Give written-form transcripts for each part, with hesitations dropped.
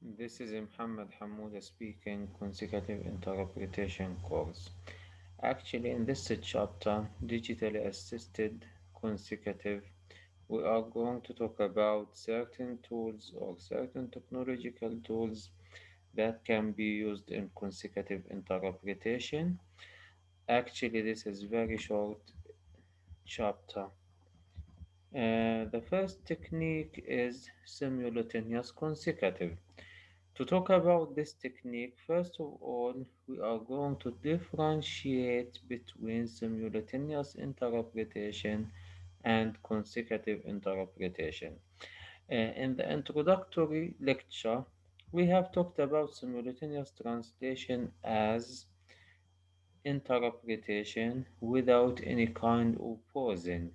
This is Muhammad Hamouda speaking, consecutive interpretation course. Actually, in this chapter, digitally assisted consecutive, we are going to talk about certain tools or certain technological tools that can be used in consecutive interpretation. Actually, this is very short chapter. The first technique is simultaneous consecutive. To talk about this technique, first of all, we are going to differentiate between simultaneous interpretation and consecutive interpretation. In the introductory lecture, we have talked about simultaneous translation as interpretation without any kind of pausing,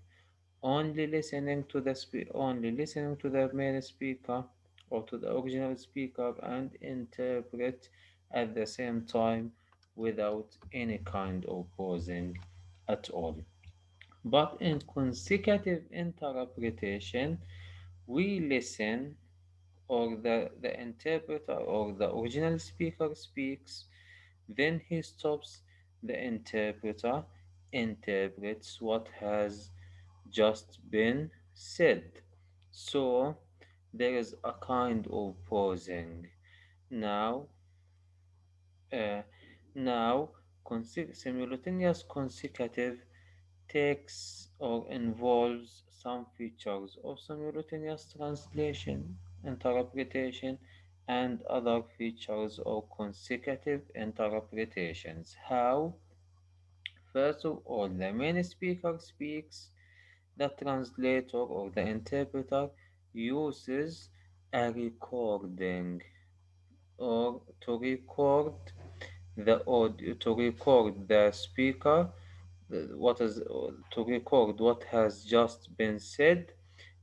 only listening to the main speaker or to the original speaker and interpret at the same time without any kind of pausing at all. But in consecutive interpretation, we listen, or the interpreter or the original speaker speaks, then he stops, the interpreter interprets what has just been said. So there is a kind of pausing. Now, uh, now simultaneous consecutive takes or involves some features of simultaneous translation, interpretation, and other features of consecutive interpretations. How? First of all, the main speaker speaks, the translator or the interpreter uses a recording or to record the audio, to record the speaker, what is to record what has just been said.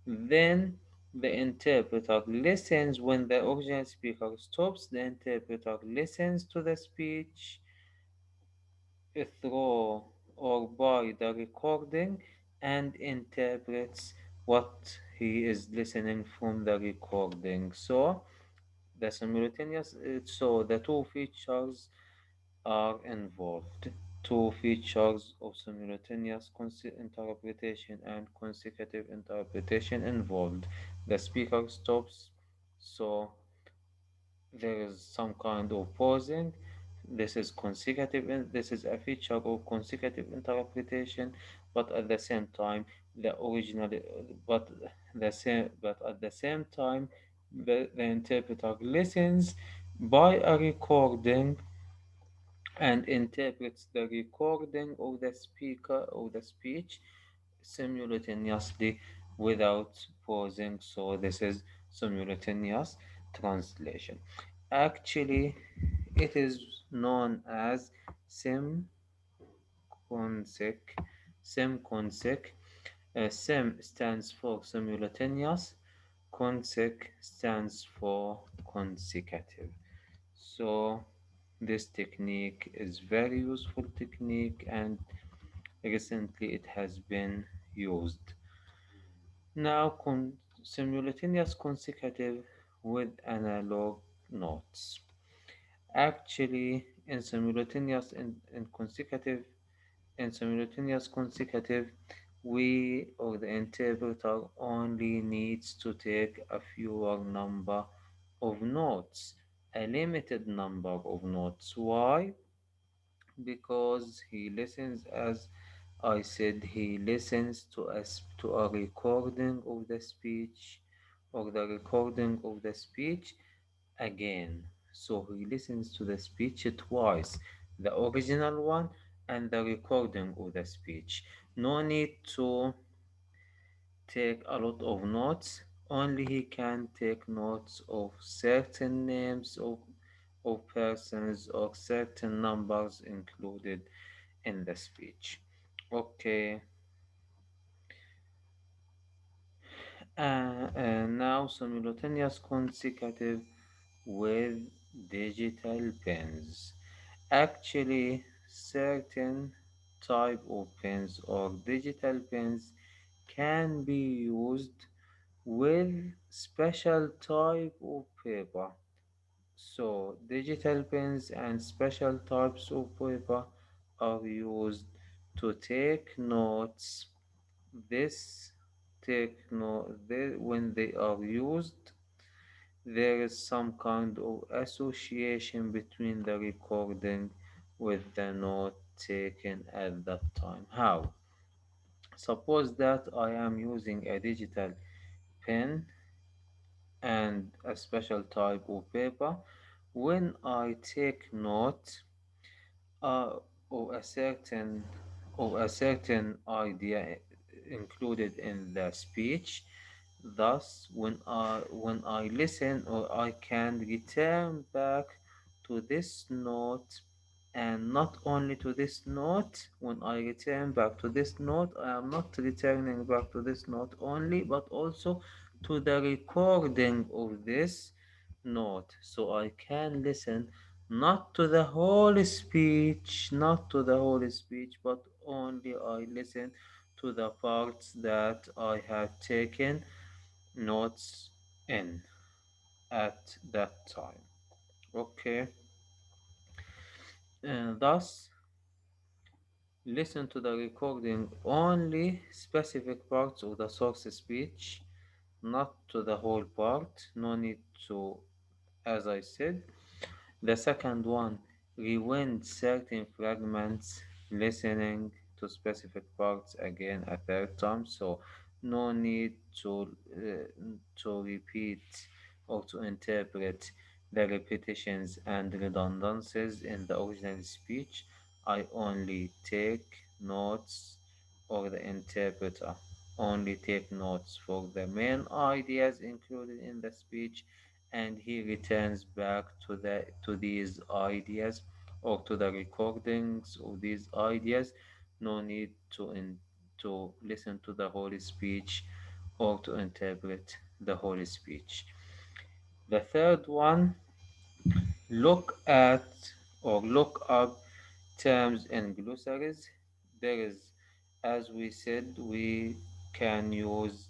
Then the interpreter listens when the original speaker stops. The interpreter listens to the speech through or by the recording and interprets what he is listening from the recording. So the two features are involved. Two features of simultaneous interpretation and consecutive interpretation involved. The speaker stops, so there is some kind of pausing. This is a feature of consecutive interpretation, but at the same time, the original, but but at the same time, the interpreter listens by a recording and interprets the recording of the speaker of the speech simultaneously without pausing. So this is simultaneous translation. Actually, it is known as simconsec. Simconsec. Sim stands for simultaneous. Consec stands for consecutive. So this technique is very useful technique and recently it has been used. Now simultaneous consecutive with analog notes. Actually, in simultaneous consecutive, we or the interpreter only needs to take a fewer number of notes, a limited number of notes. Why? Because he listens, as I said, he listens to a recording of the speech or the recording of the speech again. So he listens to the speech twice, the original one and the recording of the speech. No need to take a lot of notes, only he can take notes of certain names of persons or certain numbers included in the speech. Okay, now simultaneous consecutive with digital pens. Actually, certain type of pens or digital pens can be used with special type of paper. So, digital pens and special types of paper are used to take notes. This when they are used, there is some kind of association between the recording with the note taken at that time. How? Suppose that I am using a digital pen and a special type of paper. When I take note uh, of a certain idea included in the speech, thus when I listen or I can return back to this note, and not only to this note, when I return back to this note, I am not returning back to this note only, but also to the recording of this note. So I can listen not to the whole speech, not to the whole speech, but only I listen to the parts that I have taken notes in at that time. Okay, and thus listen to the recording only specific parts of the source speech, not to the whole part. No need to, as I said. The second one, rewind certain fragments, listening to specific parts again a third time. So no need to repeat or to interpret the repetitions and redundancies in the original speech. I only take notes, or the interpreter only take notes for the main ideas included in the speech, and he returns back to these ideas or to the recordings of these ideas. No need to listen to the whole speech or to interpret the whole speech. The third one, look at or look up terms in glossaries. There is, as we said, we can use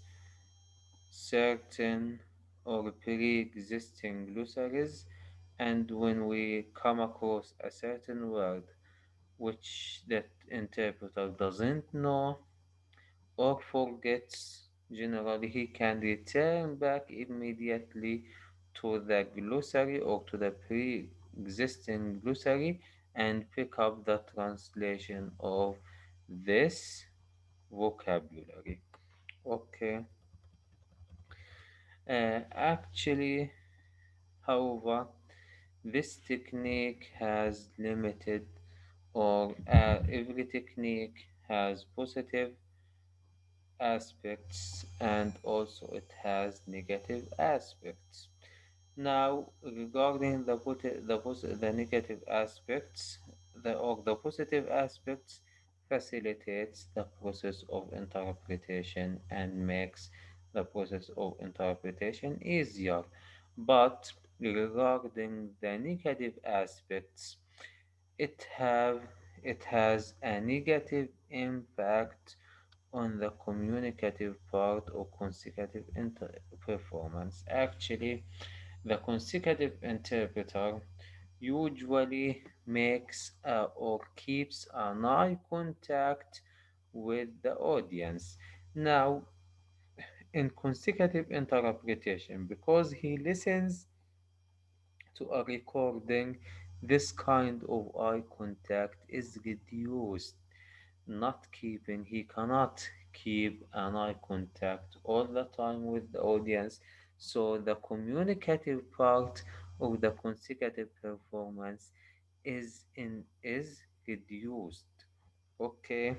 certain or pre-existing glossaries, and when we come across a certain word which that interpreter doesn't know or forgets, generally he can return back immediately to the glossary or to the pre-existing glossary and pick up the translation of this vocabulary. Okay. Actually, however, this technique has limited, or every technique has positive aspects and also it has negative aspects. Now, regarding the negative aspects, the positive aspects facilitates the process of interpretation and makes the process of interpretation easier. But regarding the negative aspects, it have it has a negative impact on the communicative part or consecutive performance. Actually, the consecutive interpreter usually makes or keeps an eye contact with the audience. Now, in consecutive interpretation, because he listens to a recording, this kind of eye contact is reduced. Not keeping, he cannot keep an eye contact all the time with the audience, so the communicative part of the consecutive performance is reduced. Okay,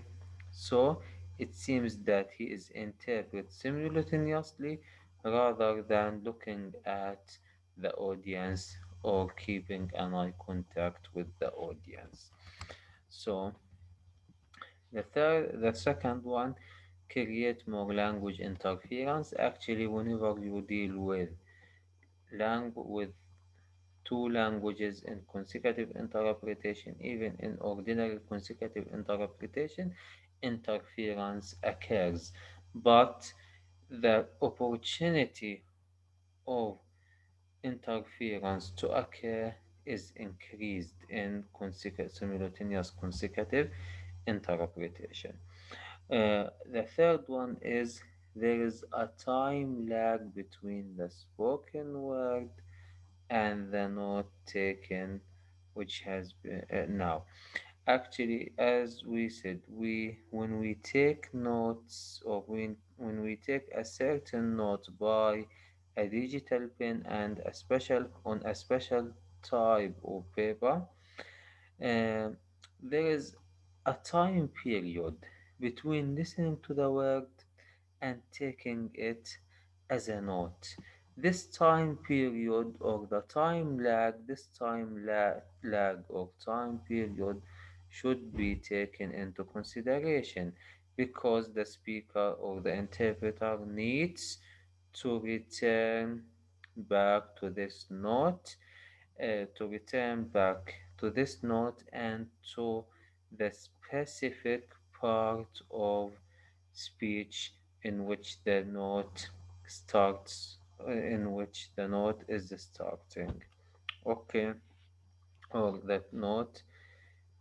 so it seems that he is interpret simultaneously rather than looking at the audience or keeping an eye contact with the audience. So the second one, create more language interference. Actually, whenever you deal with with two languages in consecutive interpretation, even in ordinary consecutive interpretation, interference occurs. But the opportunity of interference to occur is increased in simultaneous consecutive interpretation. The third one is there is a time lag between the spoken word and the note taken, which has been now. Actually, as we said, we when we take notes or when we take a certain note by a digital pen and a special on a special type of paper, uh, there is a time period between listening to the word and taking it as a note. This time period or the time lag, lag or time period should be taken into consideration because the speaker or the interpreter needs to return back to this note, to return back to this note and to the specific part of speech in which the note starts, in which the note is starting. Okay, or that note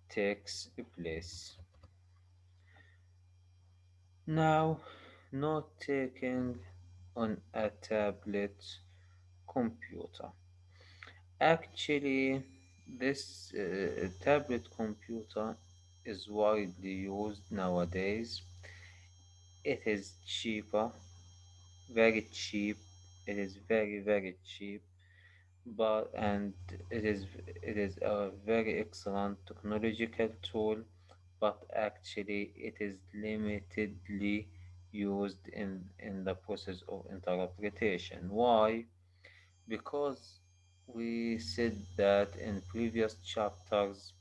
takes place. Now, note taking on a tablet computer. Actually, this tablet computer is widely used nowadays. It is cheaper, very cheap. It is very cheap, but and it is a very excellent technological tool, but actually it is limitedly used in the process of interpretation. Why? Because we said that in previous chapters,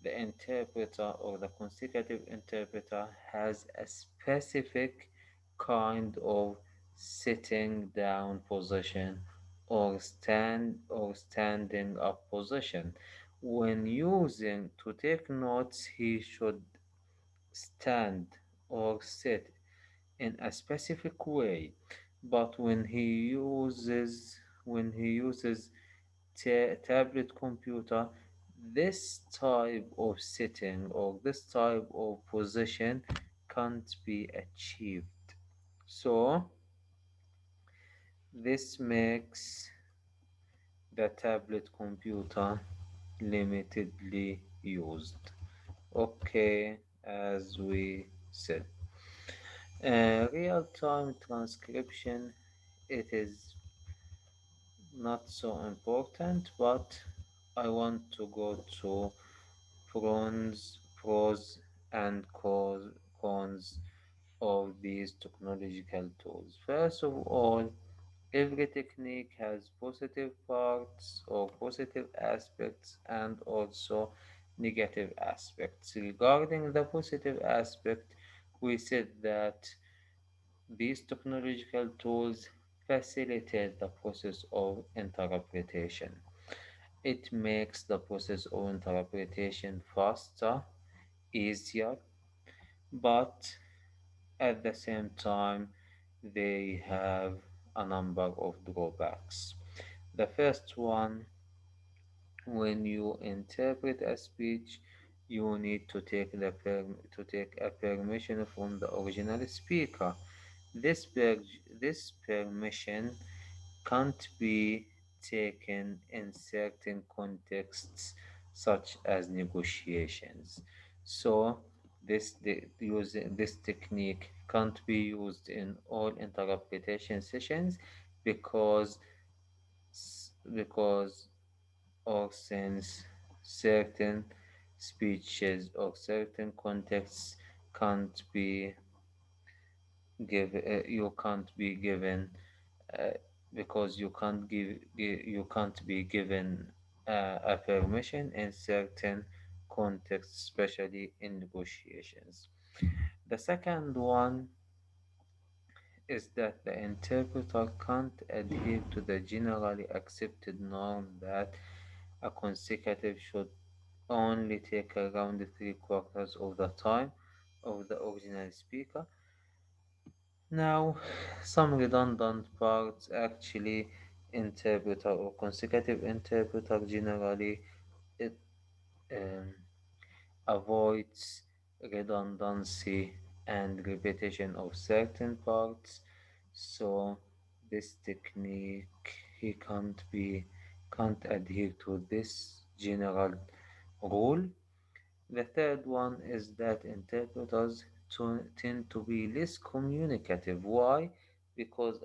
the interpreter or the consecutive interpreter has a specific kind of sitting down position or standing up position. When using to take notes, he should stand or sit in a specific way, but when he uses tablet computer, this type of sitting or this type of position can't be achieved. So this makes the tablet computer limitedly used. Okay, as we said. Real-time transcription, it is not so important, but I want to go to pros and cons of these technological tools. First of all, every technique has positive parts or positive aspects and also negative aspects. Regarding the positive aspect, we said that these technological tools facilitate the process of interpretation. It makes the process of interpretation faster, easier, but at the same time, they have a number of drawbacks. The first one, when you interpret a speech, you need to to take a permission from the original speaker. This permission can't be taken in certain contexts, such as negotiations. So, using this technique can't be used in all interpretation sessions because because or since certain speeches or certain contexts can't be you can't be given uh, because you can't be given a permission in certain contexts, especially in negotiations. The second one is that the interpreter can't adhere to the generally accepted norm that a consecutive should only take around three-quarters of the time of the original speaker. Now, some redundant parts actually interpreter or consecutive interpreter generally it um, avoids redundancy and repetition of certain parts. So this technique he can't adhere to this general rule. The third one is that interpreters tend to be less communicative. Why? Because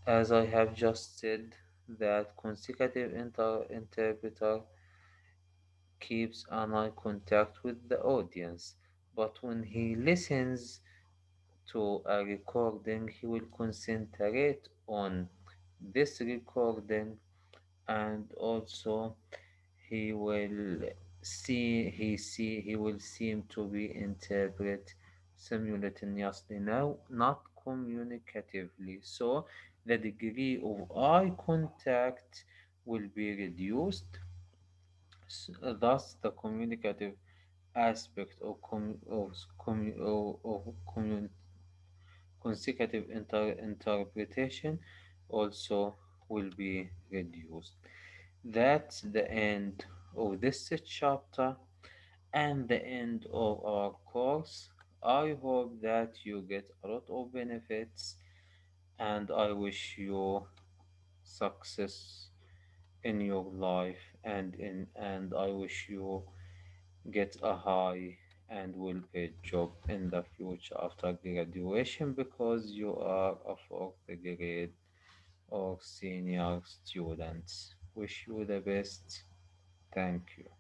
as I have just said, that consecutive interpreter keeps an eye contact with the audience, but when he listens to a recording, he will concentrate on this recording, and also he will seem to be interpret simultaneously now, not communicatively. So the degree of eye contact will be reduced. Thus, the communicative aspect of consecutive interpretation also will be reduced. That's the end of this chapter and the end of our course. I hope that you get a lot of benefits, and I wish you success in your life, and I wish you get a high and well paid job in the future after graduation, because you are a fourth grade or senior student. Wish you the best. Thank you.